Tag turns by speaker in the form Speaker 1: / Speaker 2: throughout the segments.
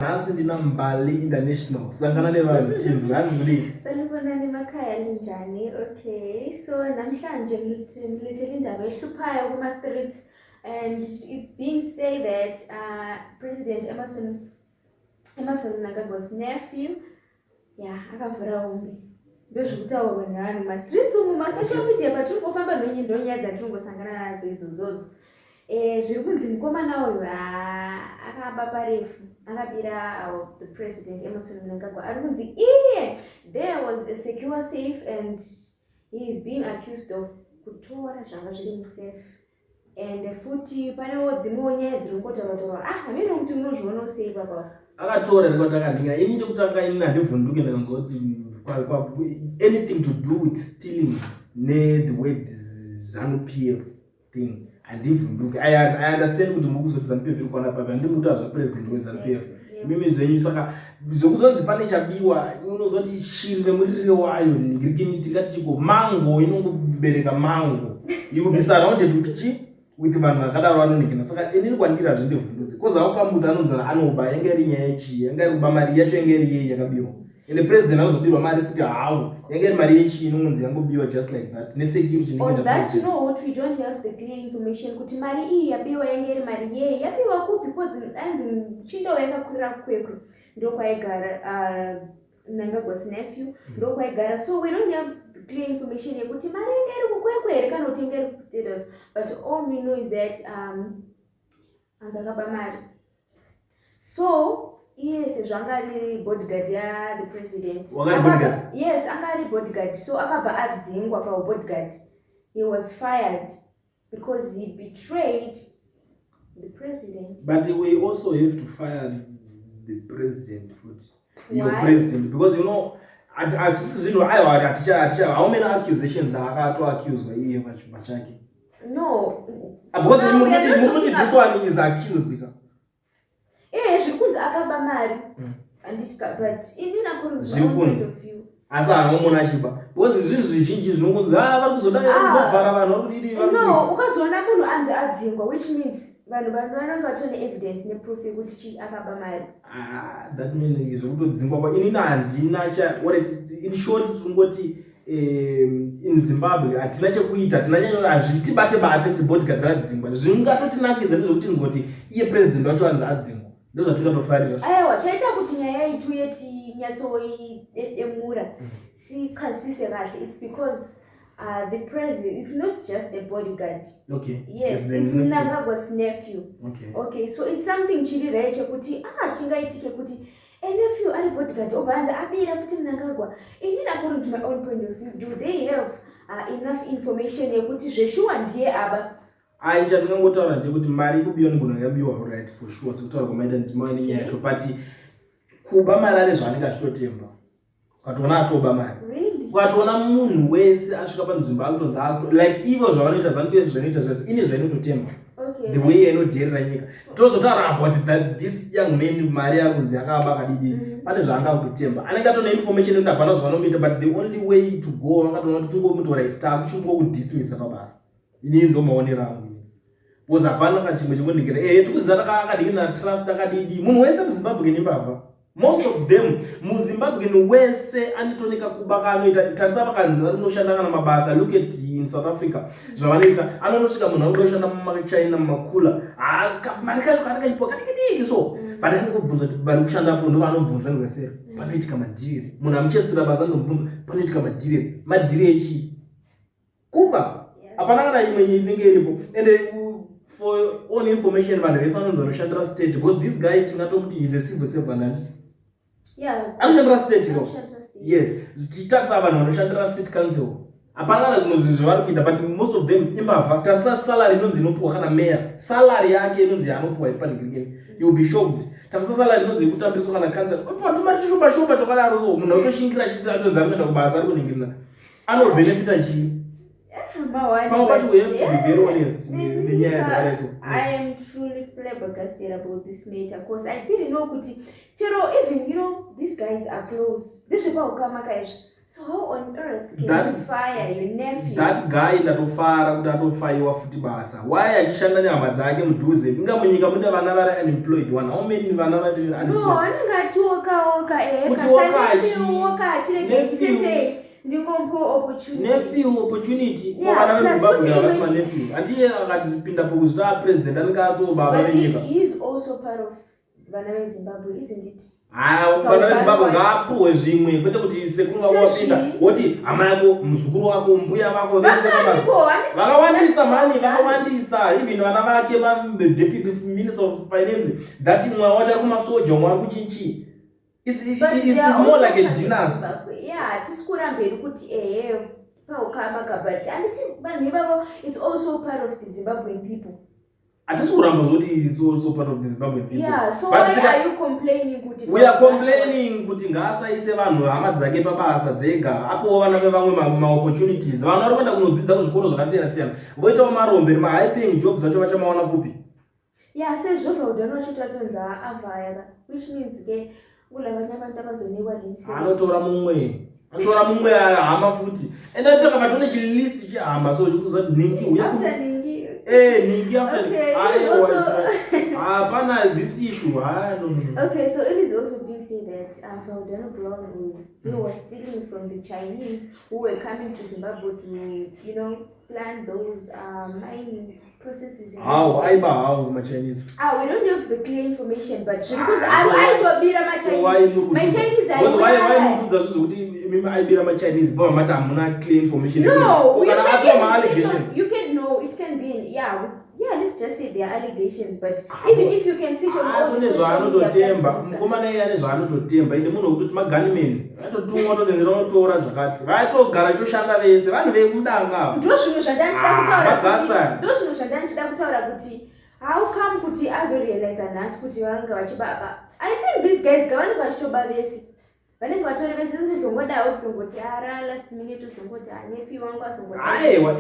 Speaker 1: Nasi ndina Mbali International. Sangana nevanhu tinzi hanzi kudini?
Speaker 2: Sanibonani emakhaya linjani? Okay, so namhlanje ngilethele indaba ehluphayo kuma-streets, and it's being said that President Emmerson Mnangagwa's nephew, akavhura umbi. Ndozvekutaurwa nevanhu ma-streets umu, ma-social media patiri kufamba nonyaya dzatirikungosangana nadzo idzodzo. Zviri kunzi mukomana uyu akaba parefu akabira the president Emmerson Mnangagwa. Ari kunzi there was a secure safe and he is being accused of kutora zvanga zviri musafe, and futi panewo dzimwewo nyaya dziri kungotaurwa hamene kuti munozviona sei papa.
Speaker 1: Akatora ndakandingira ini chekutanga ini handivhunduke ndakanzwa kuti anything to do with stealing the word ZANU-PF thing. Handivhunduke. I understand kuti mukuzoti ZANU-PF iri kuwana papa, handimuti president weZANU-PF. Mimi zvenyu saka zvokuzonzi pane chabiwa unozoti shiri nemuririre wayo tingati chiko mango inongobereka mango. You will be surrounded with vanhu vakadaro vanoningina. Saka inini kwandira zvindivhundutse. Koza wakamuta anonzana anoba yanga iri nyaya yechi, yanga iri kuba mari yacho yanga iri yei yakabiwa. And president anozobirwa mari futi hawo yanga iri mari yechi inonzi yangobiwa just like that. Nesecurity
Speaker 2: on that note, we don't have the clear information kuti mari iyi yabiwa yanga iri mari yei yabiwa kupi, because anzi chindo yakakurira kwekwe ndokwaigara Mnangagwa's nephew ndokwaigara. So we don't have clear information yekuti mari yanga iri kukwekwe here kana kuti yanga iri kustatus, but all we know is that anzi akaba mari. So yes, zvangari bodyguard the president.
Speaker 1: Bodyguard?
Speaker 2: Yes, angari bodyguard. So akabva adzingwa pa bodyguard. He was fired because he betrayed the president.
Speaker 1: But we also have to fire the president. Your
Speaker 2: Why?
Speaker 1: president, because you know, as you know, how many accusations are accused by him?
Speaker 2: No.
Speaker 1: Because this one is accused.
Speaker 2: Zvikunzi akaba mari. Anditika, but indina kuri
Speaker 1: asa hanomona chiba. Because zvinhu zvizhinji zvinongonzi vari kuzovhara vanhu vari kudii.
Speaker 2: No, ukazoona munhu anzi adzingwa, which means vanhu vanenge vatone evidence neproof yekuti akaba mari.
Speaker 1: That means zvokutodzingwa kwa inini handina in short tungoti in Zimbabwe hatina chekuita, hazvitibate kuti bodyguard radzingwa. Zvingatotinakidza ndezvekutinzwa kuti iye president wacho anzi adzingwa. Ndozvatingatofarira.
Speaker 2: Aiwa, chaita kuti nyaya itu yeti nyatsoidemura sikazise kahle. It's because the president is not just a bodyguard.
Speaker 1: Okay.
Speaker 2: Yes, it's Mnangagwa's nephew.
Speaker 1: Okay,
Speaker 2: so it's something chiri right chekuti chingaitike kuti a nephew ari bodyguard obanza abira futi Mnangagwa. Inini according to my own point of view, do they have enough information yekuti zveshuwa ndiye aba?
Speaker 1: Aisha ndingangotaura nje kuti mari kubiwa nigona yabiwa right for sure, sekutaura kwamaita ndima ini yacho, but kuba mari ari zvaanenge achitotemba ukatoona atoba mari. Ukatoona munhu wese asvika panzvimbo akutonzi like ivo zvavanoita ZANU-PF zvinoita zvacho ine zvainototemba. The way inodherera nyika. Tozotaura apo that this young man mari ari kunzi yakaba kadidi pane zvaanga kutotemba. Anenge atona information yekuti hapana zvavanomuita, but the only way to go vakatoona kuti kungomuti right takuchunga kudismissa pabasa. Inini ndo maonero angu. Because hapana kachimwe chekundingira tikuziva takadini trust akadidi. Munhu wese muZimbabwe nimbavha. Most of them muZimbabwe wese anotoneka kuba kanoita tarisa vakanzi anoshanda kana mabasa. Look at in South Africa zvavanoita, anonosvika munhu anoshanda mumaChina mumakula mari kacho kanakaipa kadikidiki so, but anongobvunza kuti vari kushandapo ndo vanobvunza ngwesere panoitika madhiri. Munhu amuchesera basa anobvunza panoitika madhiri. Madhiri echi kuba hapana kana imwe inenge iripo. And for all information vanhu vese vanonzi vanoshandira state, because this guy tingatomuti is a civil servant. Anoshandira state ro. Yes, titarisa vanhu vanoshandira city council hapana kana zvimwe zvinhu zvavari kuita, but most of them imbavha. Tarisa salary inonzi inopiwa kana mayor, salary yake inonzi anopiwa ipanigirigeni. You will be shocked. Tarisa salary inonzi kutambiswa kana council opiwa tumari tushoba tokadaro, so munhu autoshingira chiti atonzi ari kuenda kubasa ari kuningirina anobenefita chii.
Speaker 2: But we have to be very honest. I am truly flabbergasted about this matter because I didn't know kuti chero even these guys are close. This is about Kamakash. So how on earth can
Speaker 1: That-
Speaker 2: you fire your nephew?
Speaker 1: That guy ndatofara kuti atofaiwa futi basa. Why achishanda nehama dzake mudhuze? Inga munyika mune vana vari unemployed one. How many vana vari
Speaker 2: No,
Speaker 1: unemployed?
Speaker 2: anenge oka
Speaker 1: Kuti wakachi.
Speaker 2: oka achirege ndingompo opportunity.
Speaker 1: Nephew opportunity.
Speaker 2: Yeah,
Speaker 1: Vana
Speaker 2: plus
Speaker 1: vezimbabwe
Speaker 2: kuti
Speaker 1: havasima
Speaker 2: even-
Speaker 1: nephew. Andiye akatipinda pokuzvita president anenge atobaba
Speaker 2: But
Speaker 1: venyika.
Speaker 2: he is also part of vana veZimbabwe, isn't it?
Speaker 1: Vana vezimbabwe ngaapuwe zvimwe kwete kuti sekuru vavo wapinda woti hama yako muzukuru wako mbuya vako vese vakawandisa mani vakawandisa even vana vake deputy minister of finance that mwa wacho ari kumasoja umwe ari kuchinchi. It's more like a dynasty.
Speaker 2: Yeah, tisikura mberi kuti paukamaga, but anditi vanhu ivavo it's also part of the Zimbabwean people.
Speaker 1: Hatisi kuramba zoti is also part of the Zimbabwean people.
Speaker 2: Yeah, so
Speaker 1: But
Speaker 2: why are you complaining kuti
Speaker 1: we are complaining kuti ngaasaise vanhu hama dzake pabasa dzega apowo vana vevamwe maopportunities. Vanhu vari kuenda kunodzidza kuzvikoro zvakasiyana siyana voitawo marombe high paying jobs acho vachamaona kupi?
Speaker 2: Yeah, sezvo vaudano vachitatonza avhaya, which means ke ulava nyamanda vazonewa linsi.
Speaker 1: Anotora mumwe hama futi. Enda takavatone chilist chehama so zvikuza kuti ningi uya
Speaker 2: After Ningi.
Speaker 1: ningi after.
Speaker 2: Okay, it is also
Speaker 1: Hapana this issue. No.
Speaker 2: okay, so it is also being said that Vaudano Brown he was stealing from the Chinese who were coming to Zimbabwe to, plan those mining processes.
Speaker 1: How my Chinese?
Speaker 2: We don't have the clear information, but because
Speaker 1: so
Speaker 2: my Chinese are
Speaker 1: why mutu dzazvo kuti mimi aibira ma Chinese but mata hamuna clear information.
Speaker 2: No, we
Speaker 1: kana
Speaker 2: can
Speaker 1: atoma allegations.
Speaker 2: you can know it can be let's just say they are allegations, but even if you can see
Speaker 1: Ane zvaanototemba mukomana iye ane zvaanototemba ende munhu wekuti maganimeni atotumwa totendera unotora zvakati vaitogara toshanda vese vanhu vekudanga
Speaker 2: ndozvinhu zvandandichida kutaura kuti how come kuti azorealize nhasi kuti vanenge vachibaba. I think these guys gavanenge vachitoba vese vanenge vatori vese kuzongodawo kuzongoti last minute uzongoti nephew wangu azongoti
Speaker 1: aiwa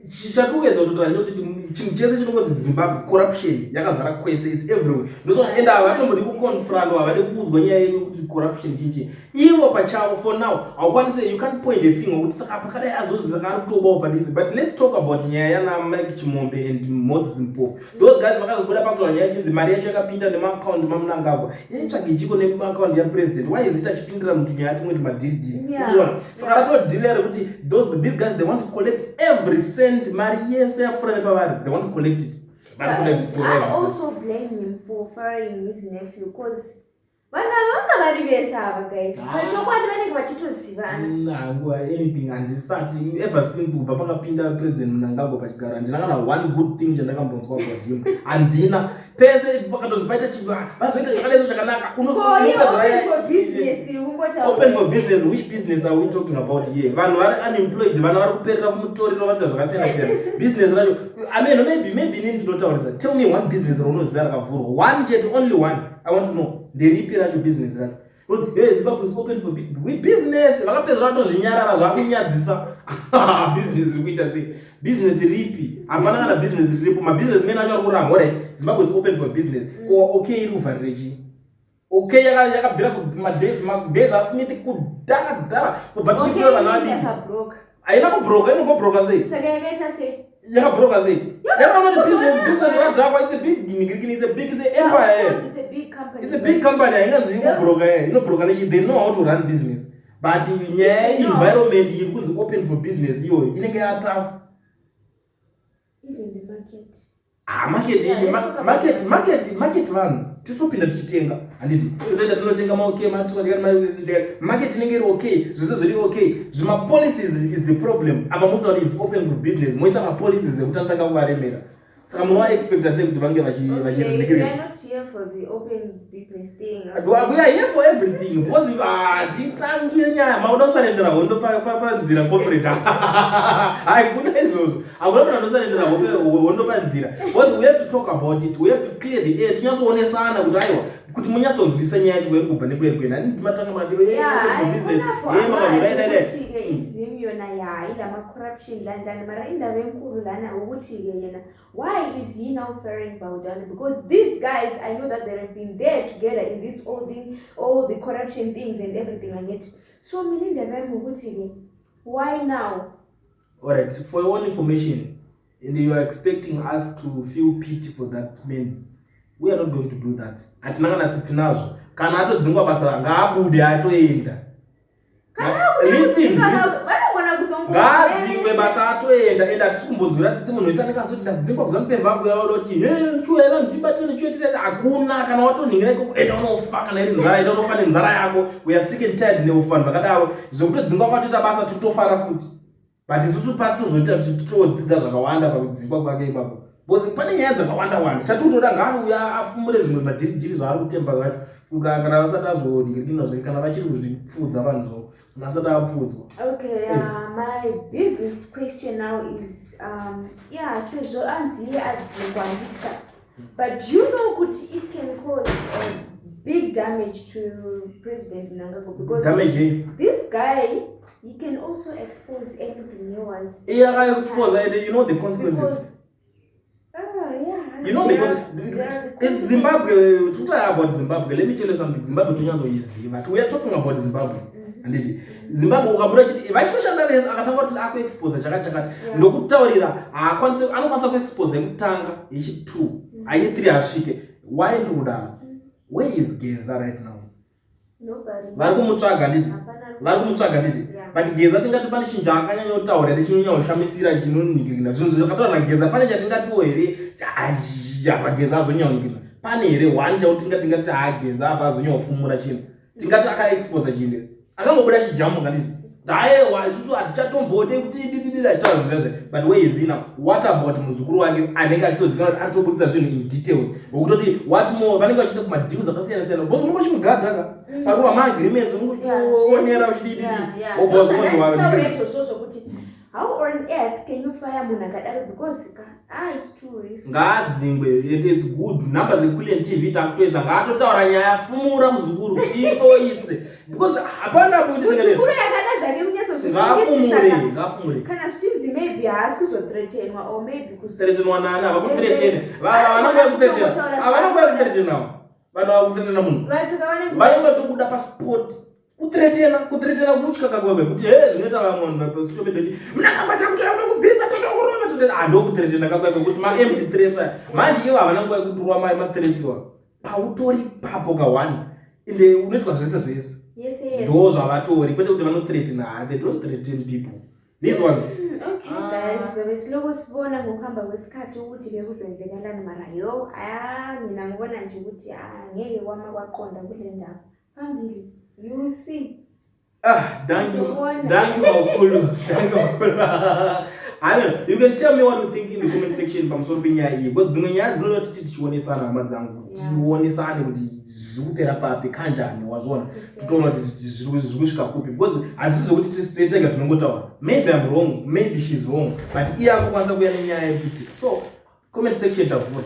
Speaker 1: chichatowedza kutotora kuti chinhu chese chinongodzi Zimbabwe corruption yakazara kwese is everywhere. Ndozoenda havatombodi kuconfront havade kuudzwa nyaya yekuti corruption chinchi ivo pachavo for now haukwanise you can't point a finger kuti saka pakadai azonzi vakari kutobawo padisi. But let's talk about nyaya yana Mike Chimombe and Moses Mpofu. Those guys vakazobuda pakutaura nyaya chinzi mari yacho yakapinda nemaakaunti maMnangagwa yaitsvage ichiko nemaakaunti yapresident. Why is it achipindira mutu nyaya tingoti madhiridi saka ratodhila rekuti these guys they want to collect every cent mari yese yapfuura nepavari they want to collect it.
Speaker 2: I also blame him for firing his nephew because vanga vari vese ava guys pachokwadi vanenge vachitozivana
Speaker 1: nangu anything handisati ever since kubva pakapinda president Mnangagwa pachigaro handina kana one good thing chandakambonzwa about him. Handina pese pakatozi paita chinhu vazoita chakadai chakanaka open for business. Which business are we talking about here? Vanhu vari unemployed, vana vari kuperera kumutoriro vanoita zvakasiyana siyana. Business racho maybe inini ndinotaurisa. Tell me one business raunoziva rakavhurwa one jet, only one. I want to know nderipi racho business racho. Hey, Zimbabwe is open for business. Vakapedza vatozvinyarara zvakunyadzisa. Business iri kuita sei? Business ripi? Hapana kana business riripo. Mabusinessmen acho ari kuramba. Alright, Zimbabwe is open for business. Okay iri kuvharira chii? Okay yakabvira days asmith kudhara kubva tichitora vana vadiki. Haina kubroka, inongobroka sei?
Speaker 2: saka yakaita sei?
Speaker 1: Yakabroka sei? Yakaona kuti business radhakwa it's a big it's a big empire.
Speaker 2: It's a big company.
Speaker 1: It's a big company. Hainganzi ingobroka inobroka nechi they know how to run business. But nyaya environment iri kunzi open for business iyoyo inenge yatough.
Speaker 2: Even the market.
Speaker 1: Market vanhu titopinda tichitenga handiti totoenda tinotenga market inenge iri okay zvese zviri okay policies is the problem. Apa mutori is open for business moisa policies ekuti anotanga kuvaremera saka munovaexpecta sei kuti vange
Speaker 2: Okay, we are not here for the open business thing.
Speaker 1: We are here for everything because titangire nyaya mauda kusarendera hondo panzira corporate haikuna izvozvo hakuna munhu anosarendera hondo panzira because we have to talk about it, we have to clear the air tinyatsoonesa kuti aiwa kuti munyatsonzwisa nyaya yacho kwekubva nekwerikweni ani ndimatanga madio business
Speaker 2: makazvirainake izimu yona yaila ma-corruption landani mara indava enkulu lana ukuthi-ke yena why is he now faring Baudane? Because these guys, I know that they have been there together in this all the corruption things and everything like it. So mina indava yami ukuthi-ke why now?
Speaker 1: Alright, for your own information, and you are expecting us to feel pity for that man. We are not going to do that. Atinanga tsitinazo. Kana atodzingwa basa ngaabude atoenda. Listen. Ngadzingwe basa atoenda enda tisikumbodzwira tsitsi munhu isani kazoti ndadzingwa kuzamupemba kuya loti chuya vanhu tibatene chuya tite akuna kana watoningira ikoko enda unofa kana iri nzara enda unofa nenzara yako we are sick and tired neufanhu vakadaro zvekutodzingwa kwatoita basa tutofara futi. But isusu patozoita titodzidza zvakawanda pakudzingwa kwake ipapo. Because pane nyaya dzakawanda chatotoda ngano uya afumure zvimwe madhiridhiri zvaari kutemba zvacho kana vasati azoningirikina zvake kana vachiri kuzvipfudza vanhu zvo vasati apfudzwa.
Speaker 2: Okay, my biggest question now is sezvo anzi iye adzingwa nditka, but do you know kuti it can cause big damage to President Mnangagwa? Because
Speaker 1: damage
Speaker 2: this guy, he can also expose anything he wants.
Speaker 1: Yeah, I expose it. You know the consequences. You know it's Zimbabwe. To talk about Zimbabwe, let me tell you something. Zimbabwe we are talking about Zimbabwe. And Zimbabwe ukabura chiti vachitoshanda akatanga kuti akuexpose chakati ndokutaurira anokwanisa kuexpose kutanga yechi2 ayi3 asvike. Why ndikudaro? Where is Geza right now?
Speaker 2: Nobody.
Speaker 1: Vari kumutsvaga nditi. But Geza tingati pane chinhu chaakanyanya kutaura chinyanya kushamisira chinoningirina. Zvinhu zvakataura Geza pane chatingatiwo here Geza azonyanya kuningirina. Pane here one chautingati Geza apa azonyanya kufumura chinhu. Tingati akaexpose chinhu. Akangobuda chijamu nganditi. Daiwa isusu atichatombode kuti dididira chitaura zvezve. But where is he now? What about muzukuru wake anenge achitozikanwa kuti atobudisa zvinhu in details. Ngokutoti what more vanenge vachiita kuma deals akasiyana siyana. Boss munenge chimugadhaka. Paruwa ma agreements mungoonera uchididi. Boss
Speaker 2: munenge kuti how on earth can you fire munhu akadaro? Because it's too risky.
Speaker 1: Ngadzingwe, it's good. Number zeKulen TV takutoisa ngaatotaura nyaya fumura muzukuru kuti itoise. Because hapana kuti
Speaker 2: muzukuru yakada zvake kunyatso
Speaker 1: ngafumure.
Speaker 2: Kana zvichinzi maybe haasi kuzothreatenwa or maybe
Speaker 1: kuzothreatenwa nani avakuthreatene. Vanongoya kuthreatena. Avanongoya kuthreatena. Vanhu vakuthreatena munhu. Vanongotokuda pasport. Kuthreatena kutya kakwewe kuti zvinoita vamwe pasitobedoti mnakabata kuti unokubvisa totokuroma totoda andokuthreatena kakwewe kuti ma empty threats manje ivo havana nguva yekuturwa mathreatsiwa pautori papo ka1 ende unoitwa zvese ndo zvavatori kwete kuti vanothreatena. They don't threaten people these ones.
Speaker 2: Okay guys, vesiloko sibona ngokuhamba kwesikhathi ukuthi bekuzenzekalani marayo mina ngibona nje ukuthi ngeke kwaqonda kule ndaba phambili. You see.
Speaker 1: Thank you Okulu. I don't know. You can tell me what you think in the comment section. Pamusoro penyaya iyi. But dzimwe nyaya dzinoda kuti tichionesana hama dzangu. Tionesane kuti zvikupera papi kanjani wazona. Titoona kuti zviri kusvika kupi. Because hazisi zvokuti titega tinongotaura. Maybe I'm wrong, maybe she's wrong. But iye akukwanisa kuya nenyaya yekuti. So comment section tavhura.